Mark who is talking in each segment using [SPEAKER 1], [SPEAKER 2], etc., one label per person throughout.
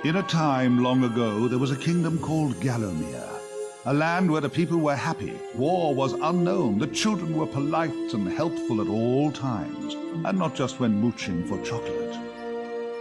[SPEAKER 1] In a time long ago, there was a kingdom called Gallowmere, a land where the people were happy, war was unknown, the children were polite and helpful at all times, and not just when mooching for chocolate.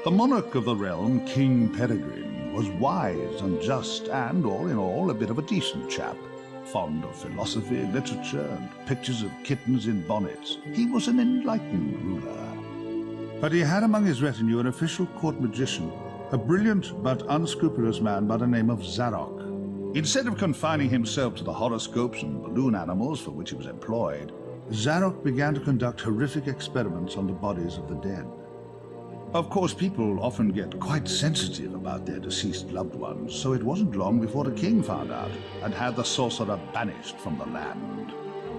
[SPEAKER 1] The monarch of the realm, King Peregrine, was wise and just and, all in all, a bit of a decent chap, fond of philosophy, literature, and pictures of kittens in bonnets. He was an enlightened ruler. But he had among his retinue an official court magician, a brilliant but unscrupulous man by the name of Zarok. Instead of confining himself to the horoscopes and balloon animals for which he was employed, Zarok began to conduct horrific experiments on the bodies of the dead. Of course, people often get quite sensitive about their deceased loved ones, so it wasn't long before the king found out and had the sorcerer banished from the land.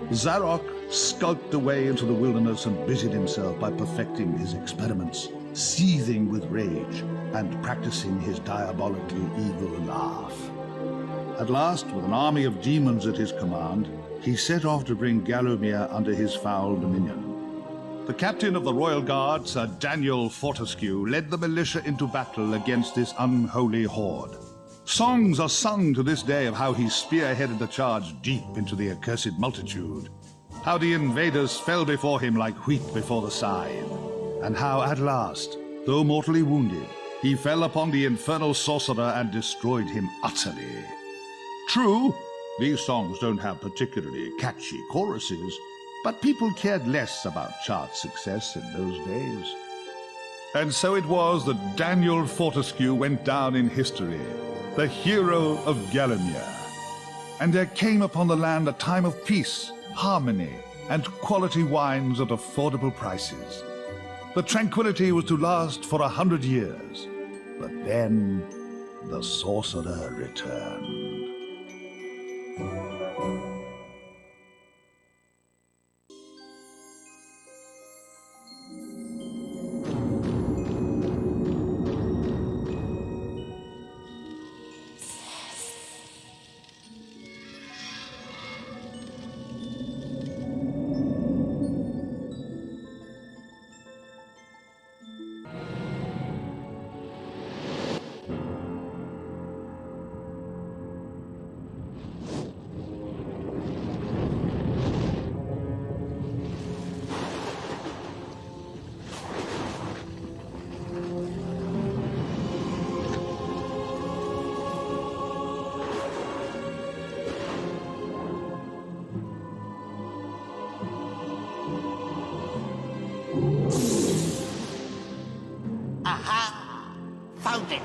[SPEAKER 1] Zarok skulked away into the wilderness and busied himself by perfecting his experiments, seething with rage and practicing his diabolically evil laugh. At last, with an army of demons at his command, he set off to bring Gallowmere under his foul dominion. The captain of the royal guard, Sir Daniel Fortescue, led the militia into battle against this unholy horde. Songs are sung to this day of how he spearheaded the charge deep into the accursed multitude, how the invaders fell before him like wheat before the scythe, and how at last, though mortally wounded, he fell upon the infernal sorcerer and destroyed him utterly. True, these songs don't have particularly catchy choruses, but people cared less about chart success in those days. And so it was that Daniel Fortescue went down in history, the hero of Gallowmere. And there came upon the land a time of peace, harmony, and quality wines at affordable prices. The tranquility was to last for 100 years, but then the sorcerer returned.
[SPEAKER 2] Aha! Found it!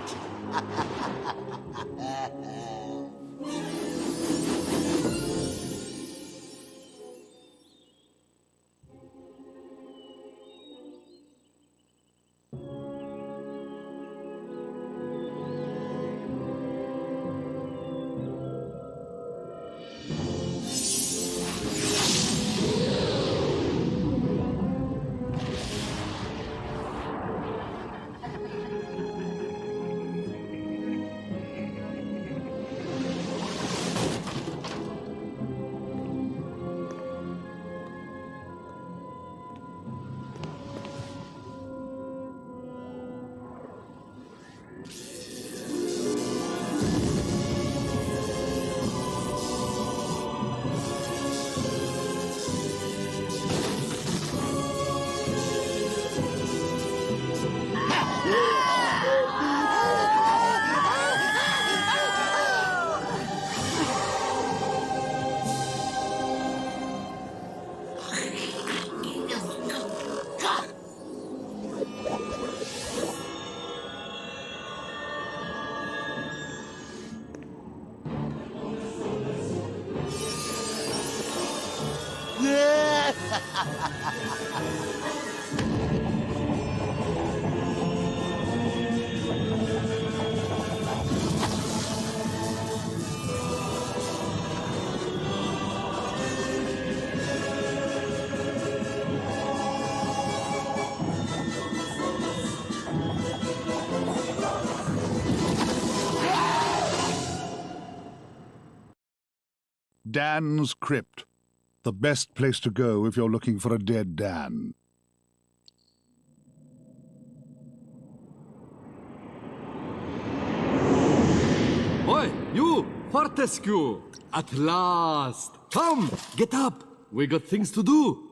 [SPEAKER 1] Dan's Crypt. The best place to go if you're looking for a dead Dan.
[SPEAKER 3] Oi, you, Fortescue! At last! Come, get up! We got things to do!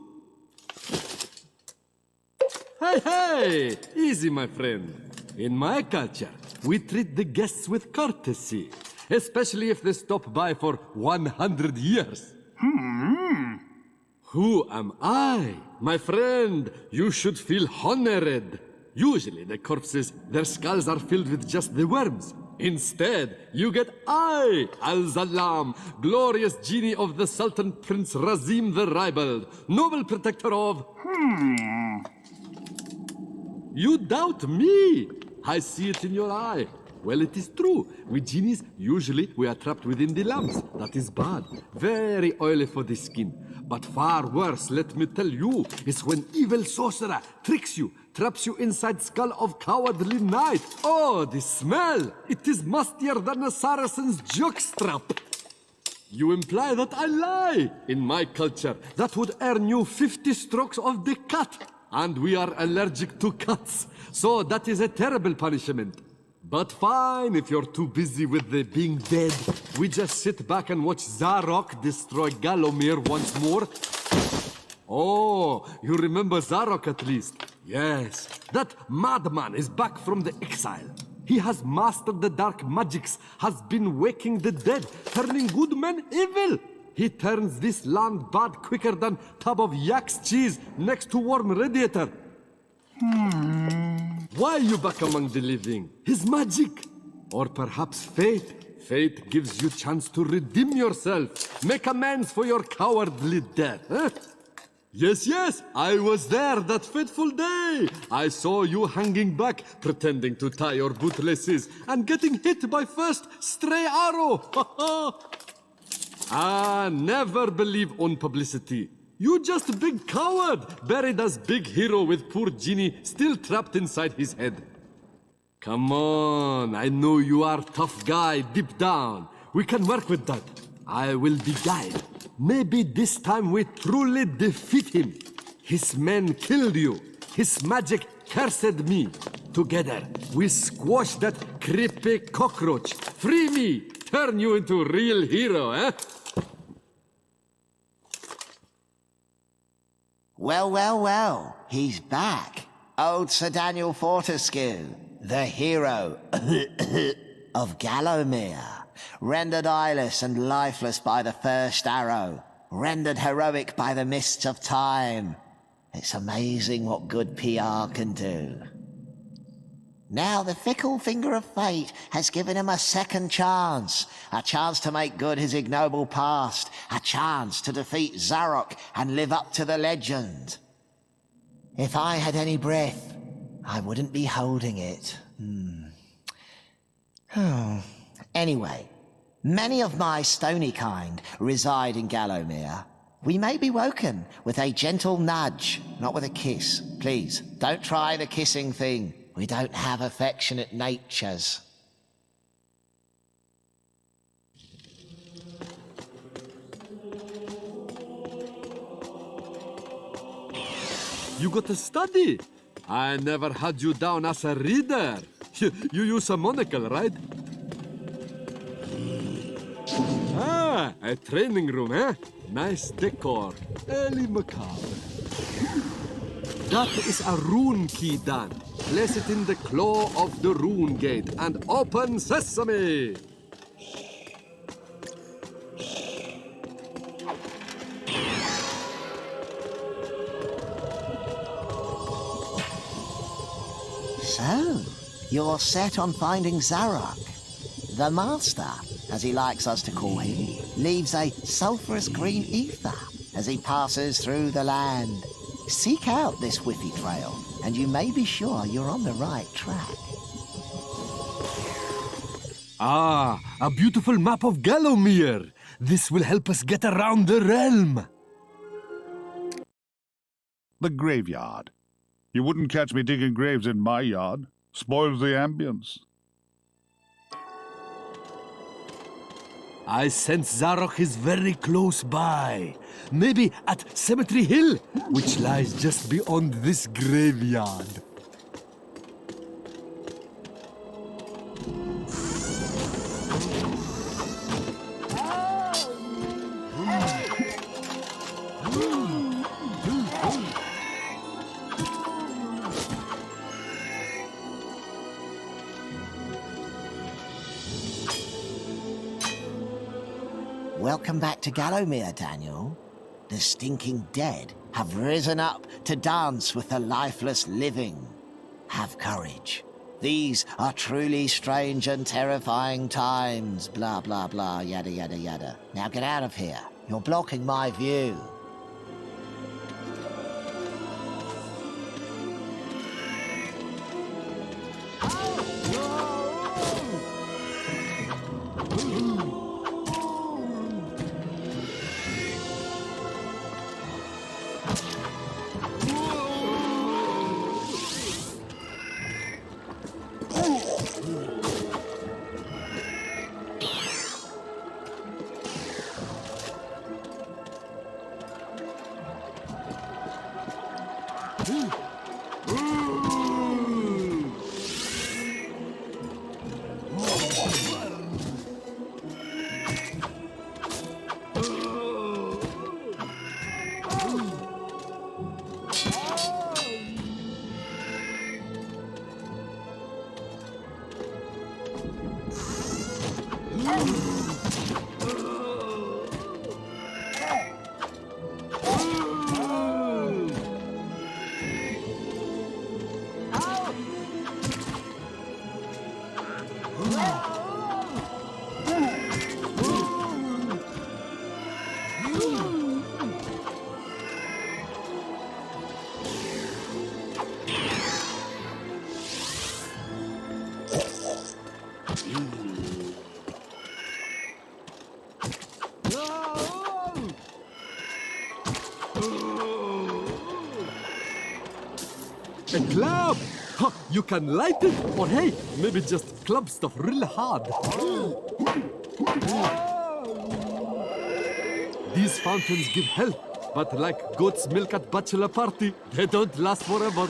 [SPEAKER 3] Hey! Easy, my friend. In my culture, we treat the guests with courtesy, especially if they stop by for 100 years. Who am I? My friend, you should feel honored. Usually the corpses, their skulls are filled with just the worms. Instead, you get I, Al-Zalam, glorious genie of the Sultan Prince Razim the Ribald, noble protector of... You doubt me? I see it in your eye. Well, it is true. With genies, usually we are trapped within the lamps. That is bad. Very oily for the skin. But far worse, let me tell you, is when evil sorcerer tricks you, traps you inside skull of cowardly knight. Oh, the smell! It is mustier than a Saracen's jockstrap. You imply that I lie. In my culture, that would earn you 50 strokes of the cut. And we are allergic to cuts. So that is a terrible punishment. But fine, if you're too busy with the being dead, we just sit back and watch Zarok destroy Galomir once more. Oh, you remember Zarok at least? Yes, that madman is back from the exile. He has mastered the dark magics, has been waking the dead, turning good men evil. He turns this land bad quicker than tub of yak's cheese next to warm radiator. Why you back among the living? His magic. Or perhaps fate. Fate gives you chance to redeem yourself. Make amends for your cowardly death, huh? Yes, I was there that fateful day. I saw you hanging back, pretending to tie your bootlaces, and getting hit by first stray arrow. Never believe on publicity. You just a big coward, buried as big hero with poor genie still trapped inside his head. Come on, I know you are tough guy deep down. We can work with that. I will be guide. Maybe this time we truly defeat him. His men killed you. His magic cursed me. Together, we squash that creepy cockroach. Free me! Turn you into a real hero, eh?
[SPEAKER 2] Well, he's back. Old Sir Daniel Fortescue, the hero of Gallowmere, rendered eyeless and lifeless by the first arrow, rendered heroic by the mists of time. It's amazing what good PR can do. Now the fickle finger of fate has given him a second chance. A chance to make good his ignoble past. A chance to defeat Zarok and live up to the legend. If I had any breath, I wouldn't be holding it. Anyway, many of my stony kind reside in Gallowmere. We may be woken with a gentle nudge, not with a kiss. Please, don't try the kissing thing. We don't have affectionate natures.
[SPEAKER 3] You got to study. I never had you down as a reader. You use a monocle, right? A training room, eh? Nice decor. Early macabre. That is a rune key, Dan. Place it in the claw of the rune gate and open sesame!
[SPEAKER 2] So, you're set on finding Zarok. The Master, as he likes us to call him, leaves a sulphurous green ether as he passes through the land. Seek out this whiffy trail, and you may be sure you're on the right track.
[SPEAKER 3] A beautiful map of Gallowmere. This will help us get around the realm.
[SPEAKER 1] The graveyard. You wouldn't catch me digging graves in my yard. Spoils the ambience.
[SPEAKER 3] I sense Zarok is very close by. Maybe at Cemetery Hill, which lies just beyond this graveyard.
[SPEAKER 2] Welcome back to Gallowmere, Daniel. The stinking dead have risen up to dance with the lifeless living. Have courage. These are truly strange and terrifying times. Blah, blah, blah, yada, yada, yada. Now get out of here. You're blocking my view.
[SPEAKER 3] A club! Huh, you can light it, or hey, maybe just club stuff really hard. These fountains give health, but like goat's milk at bachelor party, they don't last forever.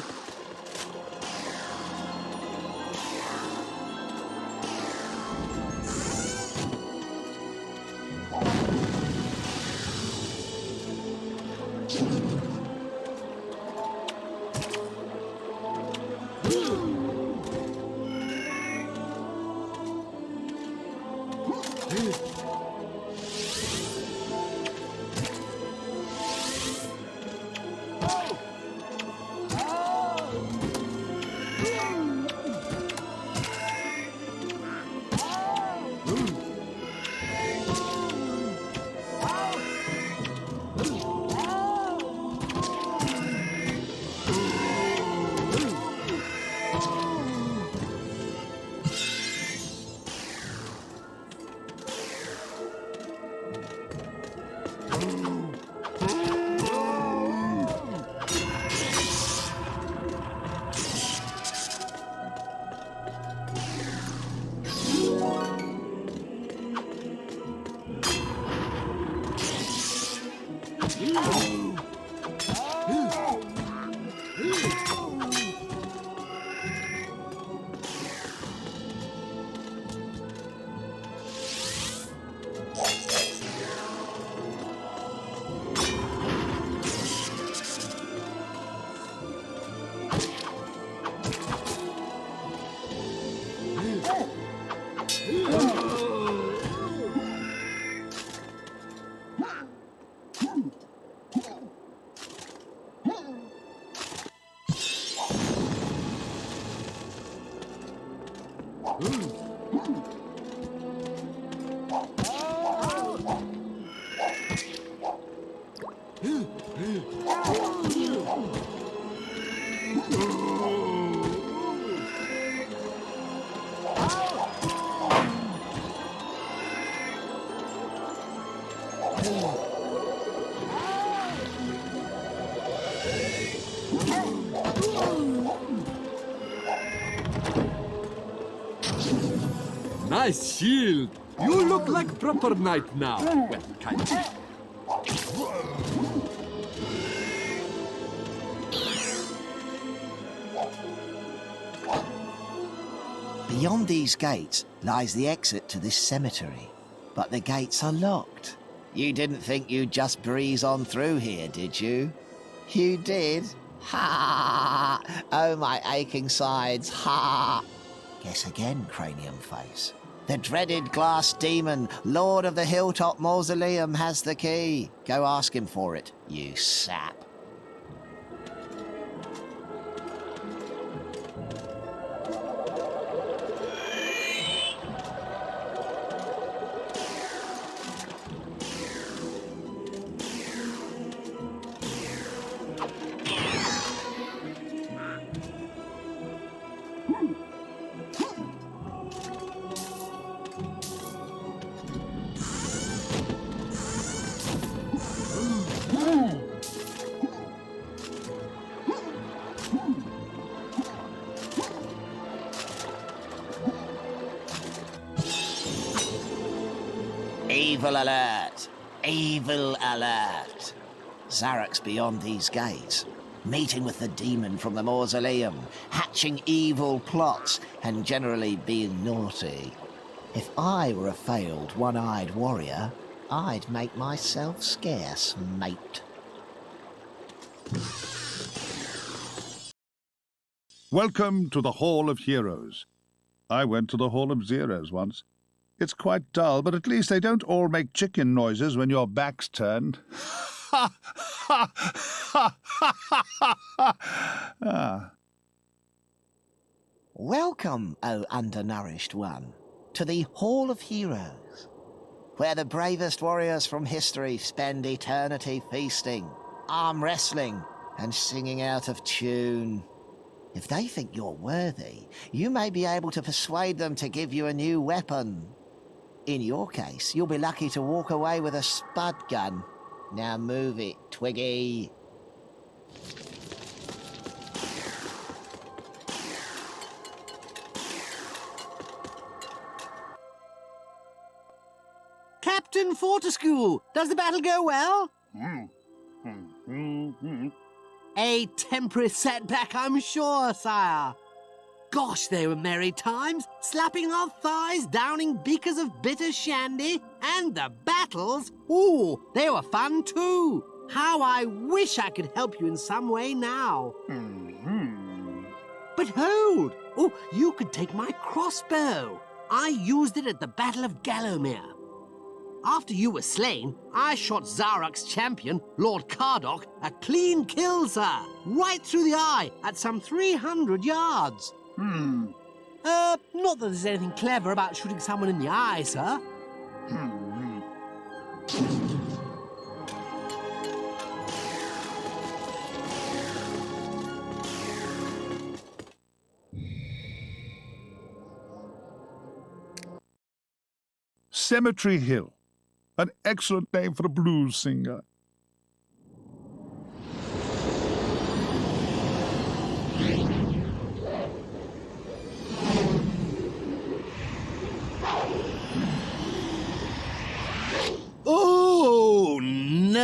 [SPEAKER 3] Nice shield! You look like proper knight now. Well, kind of.
[SPEAKER 2] Beyond these gates lies the exit to this cemetery, but the gates are locked. You didn't think you'd just breeze on through here, did you? You did? Ha! Oh, my aching sides, ha! Guess again, cranium face. The dreaded glass demon, Lord of the Hilltop Mausoleum, has the key. Go ask him for it, you sap. Evil alert! Evil alert! Zarek's beyond these gates, meeting with the demon from the mausoleum, hatching evil plots, and generally being naughty. If I were a failed one-eyed warrior, I'd make myself scarce, mate.
[SPEAKER 1] Welcome to the Hall of Heroes. I went to the Hall of Zeros once. It's quite dull, but at least they don't all make chicken noises when your back's turned.
[SPEAKER 2] Welcome, O undernourished one, to the Hall of Heroes, where the bravest warriors from history spend eternity feasting, arm wrestling, and singing out of tune. If they think you're worthy, you may be able to persuade them to give you a new weapon. In your case, you'll be lucky to walk away with a spud gun. Now move it, Twiggy.
[SPEAKER 4] Captain Fortescue, does the battle go well? A temporary setback, I'm sure, sire. Gosh, they were merry times, slapping our thighs, downing beakers of bitter shandy, and the battles, ooh, they were fun too. How I wish I could help you in some way now. But hold! Oh, you could take my crossbow. I used it at the Battle of Gallowmere. After you were slain, I shot Zarak's champion, Lord Kardok, a clean kill, sir, right through the eye at some 300 yards. Not that there's anything clever about shooting someone in the eye, sir.
[SPEAKER 1] Cemetery Hill. An excellent name for a blues singer.
[SPEAKER 5] Oh, no.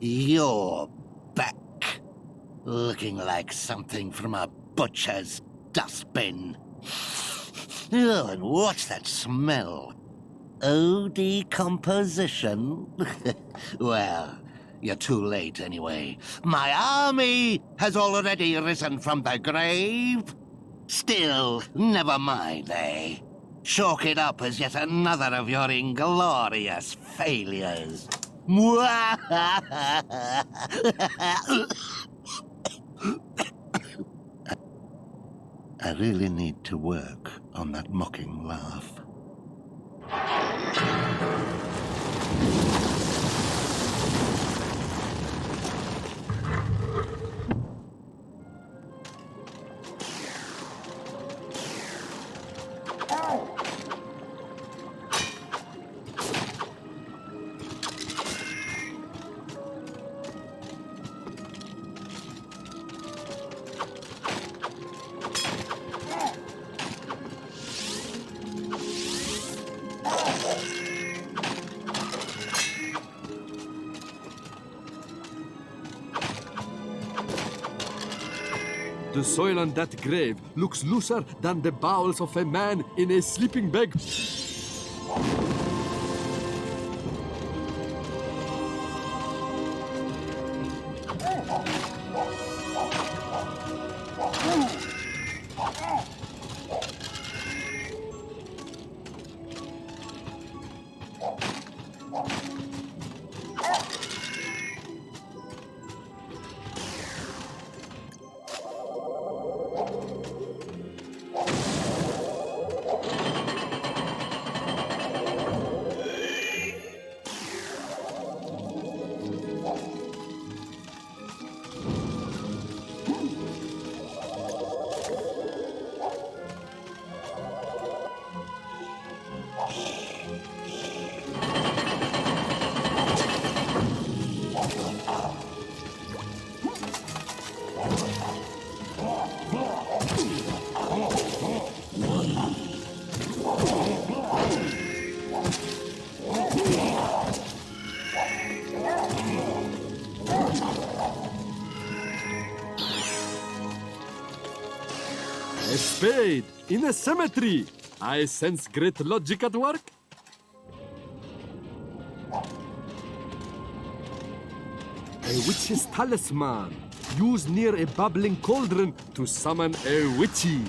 [SPEAKER 5] You're back. Looking like something from a butcher's dustbin. Oh, and what's that smell? Oh, decomposition? Well, you're too late anyway. My army has already risen from the grave. Still, never mind, eh? Chalk it up as yet another of your inglorious failures. I really need to work on that mocking laugh.
[SPEAKER 3] The soil on that grave looks looser than the bowels of a man in a sleeping bag. spade in a cemetery. I sense great logic at work. A witch's talisman. Used near a bubbling cauldron to summon a witchy.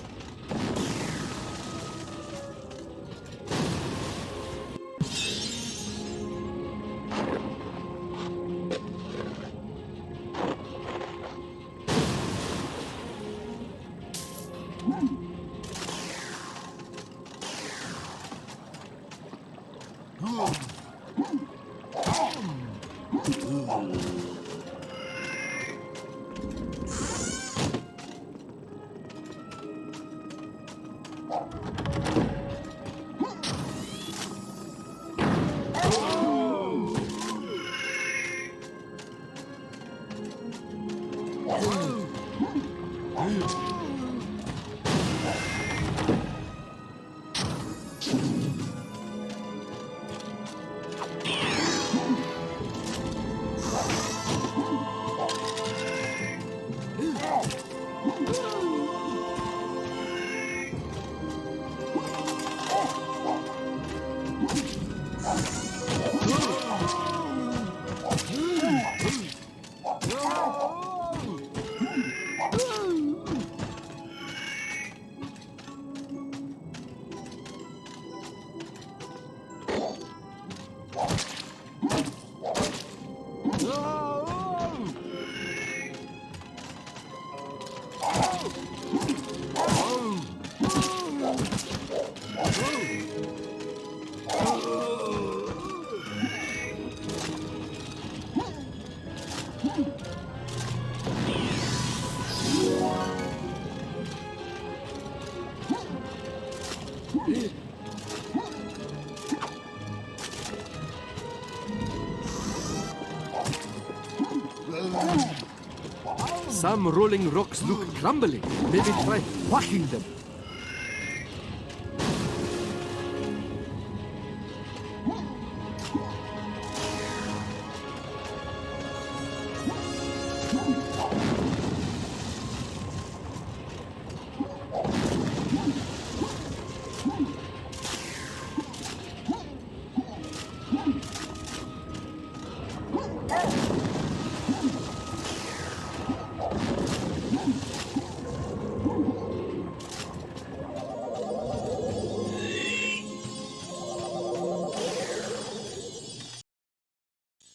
[SPEAKER 3] Some rolling rocks look crumbling. Maybe try whacking them.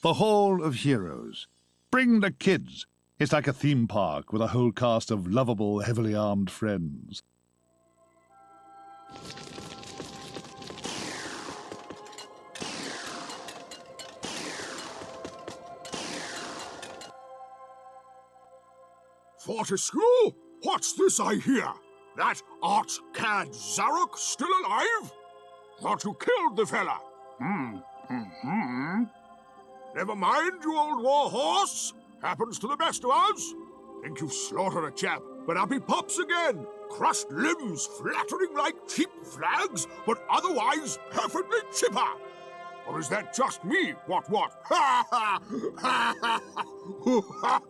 [SPEAKER 1] The Hall of Heroes. Bring the kids. It's like a theme park with a whole cast of lovable, heavily armed friends.
[SPEAKER 6] Fortescue? What's this I hear? That arch-cad Zarok still alive? Thought you killed the fella. Never mind, you old war horse. Happens to the best of us. Think you've slaughtered a chap, but up he pops again. Crushed limbs flattering like cheap flags, but otherwise perfectly chipper. Or is that just me? What? Ha ha! Ha ha!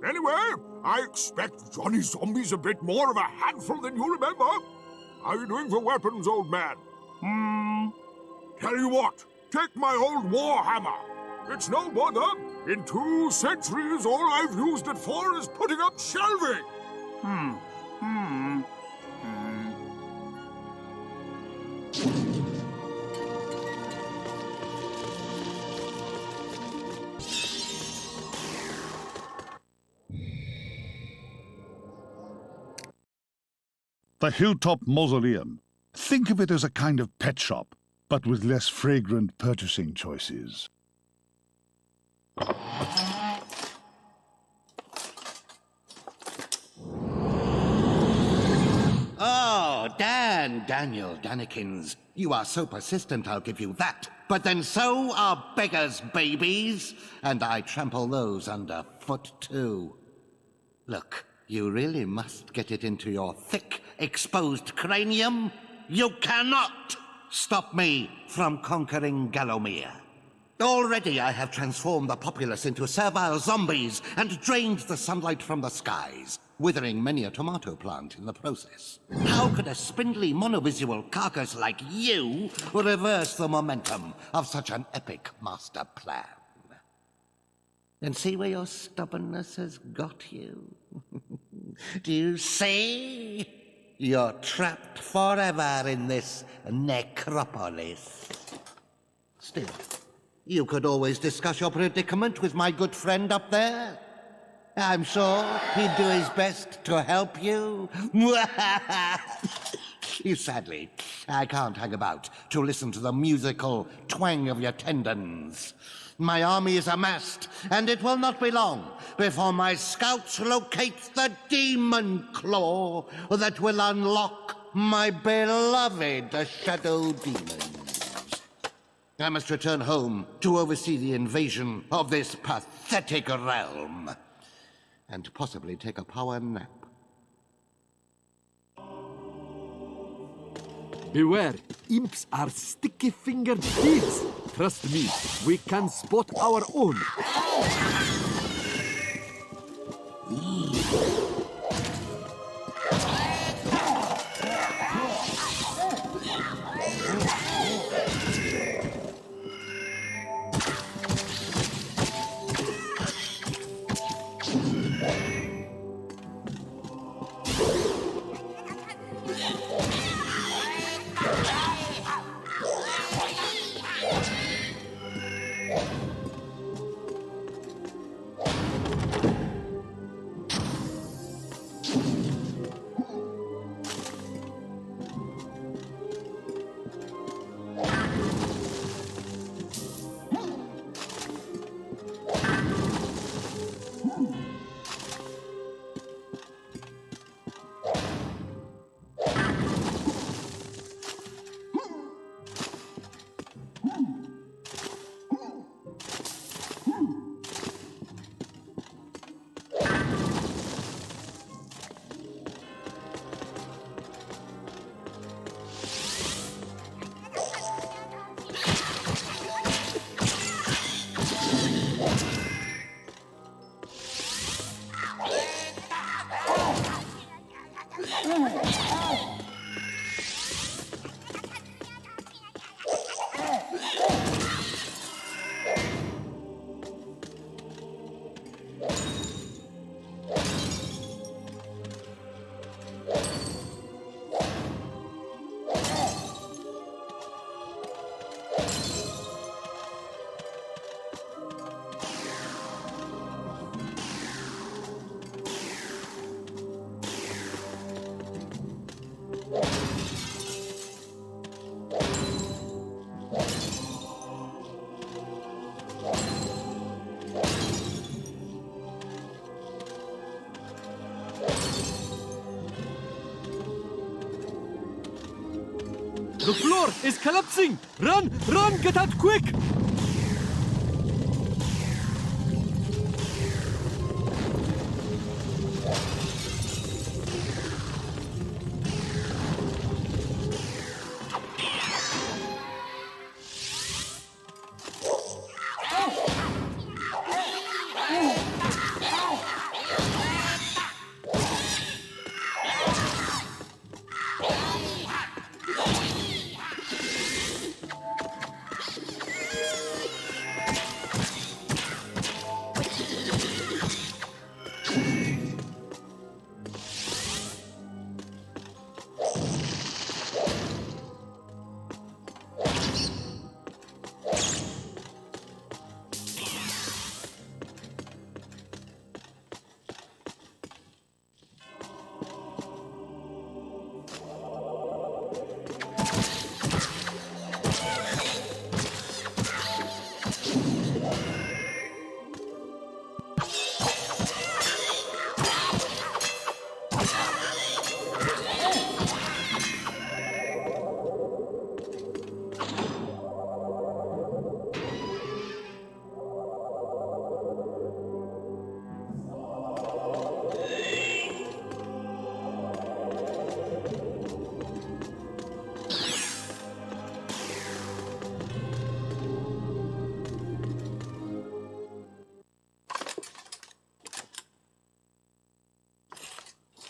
[SPEAKER 6] Anyway, I expect Johnny Zombie's a bit more of a handful than you remember. How are you doing for weapons, old man? Tell you what, take my old war hammer. It's no bother. In 2 centuries, all I've used it for is putting up shelving.
[SPEAKER 1] The Hilltop Mausoleum. Think of it as a kind of pet shop, but with less fragrant purchasing choices.
[SPEAKER 5] Oh, Daniel Danikins. You are so persistent, I'll give you that. But then so are beggars' babies, and I trample those underfoot too. Look, you really must get it into your thick, exposed cranium. You cannot stop me from conquering Gallowmere. Already I have transformed the populace into servile zombies and drained the sunlight from the skies. withering many a tomato plant in the process. How could a spindly monovisual carcass like you reverse the momentum of such an epic master plan? And see where your stubbornness has got you? Do you see? You're trapped forever in this necropolis. Still, you could always discuss your predicament with my good friend up there. I'm sure he'd do his best to help you. Sadly, I can't hang about to listen to the musical twang of your tendons. My army is amassed, and it will not be long before my scouts locate the demon claw that will unlock my beloved shadow demons. I must return home to oversee the invasion of this pathetic realm, and possibly take a power nap.
[SPEAKER 3] Beware, imps are sticky-fingered thieves. Trust me, we can spot our own. The floor is collapsing! Run! Run! Get out quick!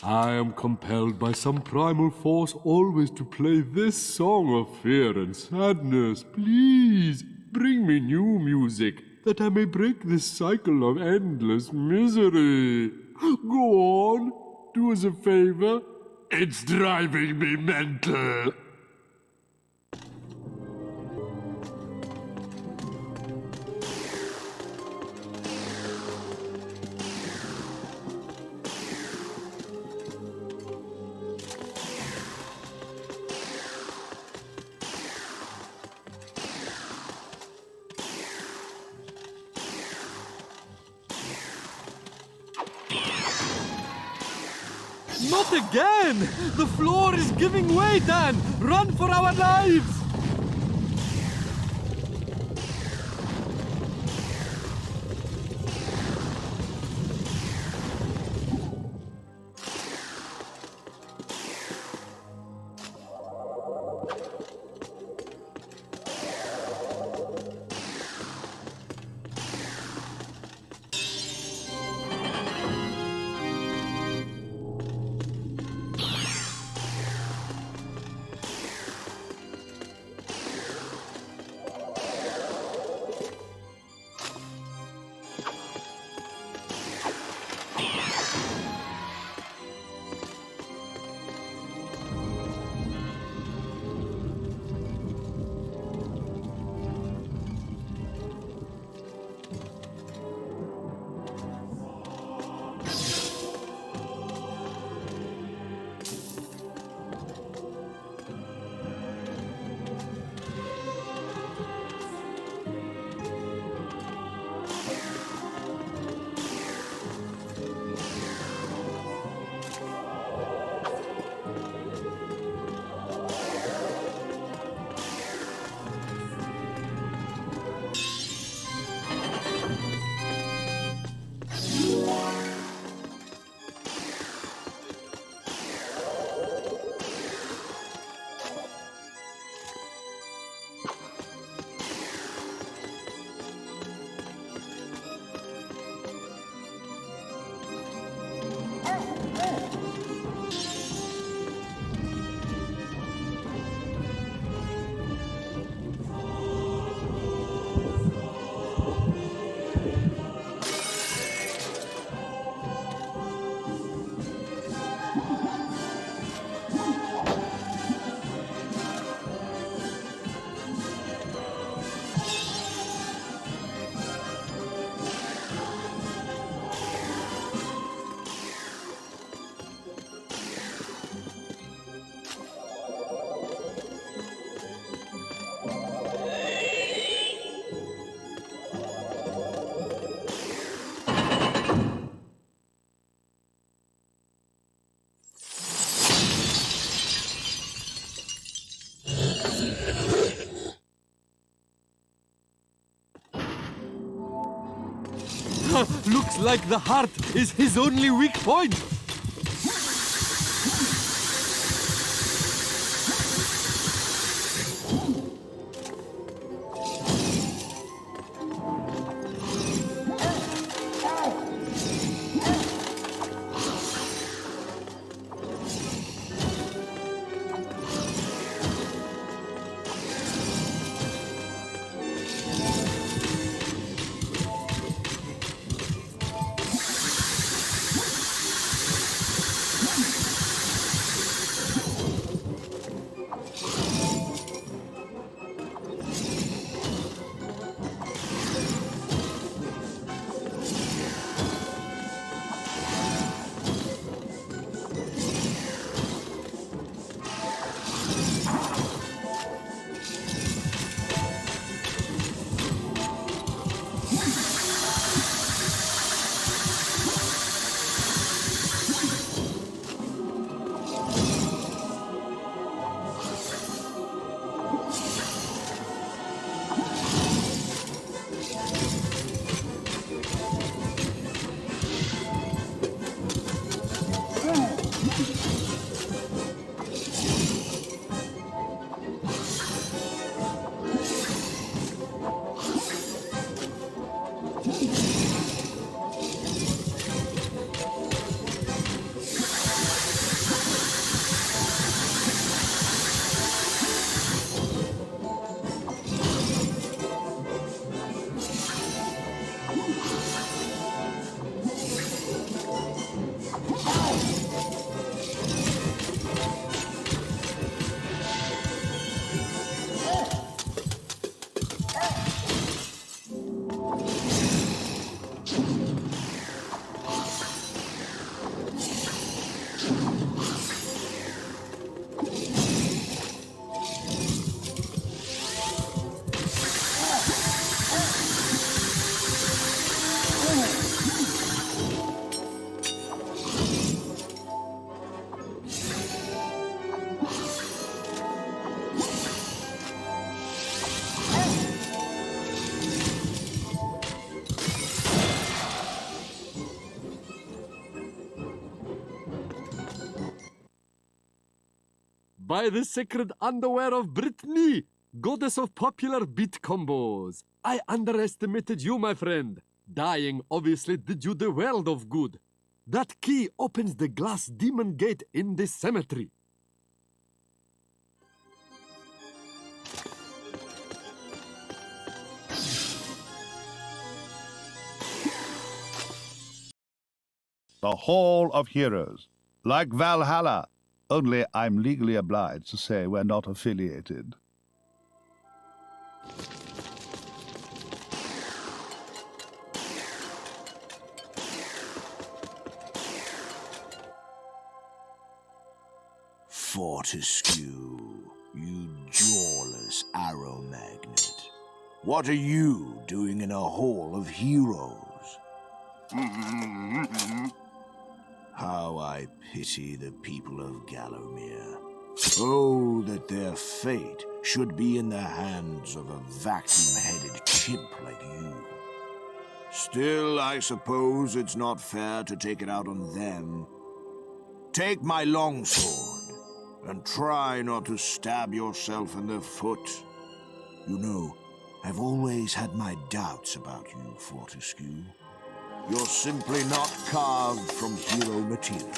[SPEAKER 3] I am compelled by some primal force always to play this song of fear and sadness. Please, bring me new music, that I may break this cycle of endless misery. Go on, do us a favor. It's driving me mental. Not again! The floor is giving way, Dan! Run for our lives! Looks like the heart is his only weak point. By the sacred underwear of Brittany, goddess of popular beat combos. I underestimated you, my friend. Dying obviously did you the world of good. That key opens the glass demon gate in the cemetery.
[SPEAKER 1] The Hall of Heroes. Like Valhalla, only I'm legally obliged to say we're not affiliated.
[SPEAKER 6] Fortescue, you jawless arrow magnet. What are you doing in a Hall of Heroes? How I pity the people of Gallowmere. Oh, that their fate should be in the hands of a vacuum-headed chimp like you. Still, I suppose it's not fair to take it out on them. Take my longsword, and try not to stab yourself in the foot. You know, I've always had my doubts about you, Fortescue. You're simply not carved from hero material.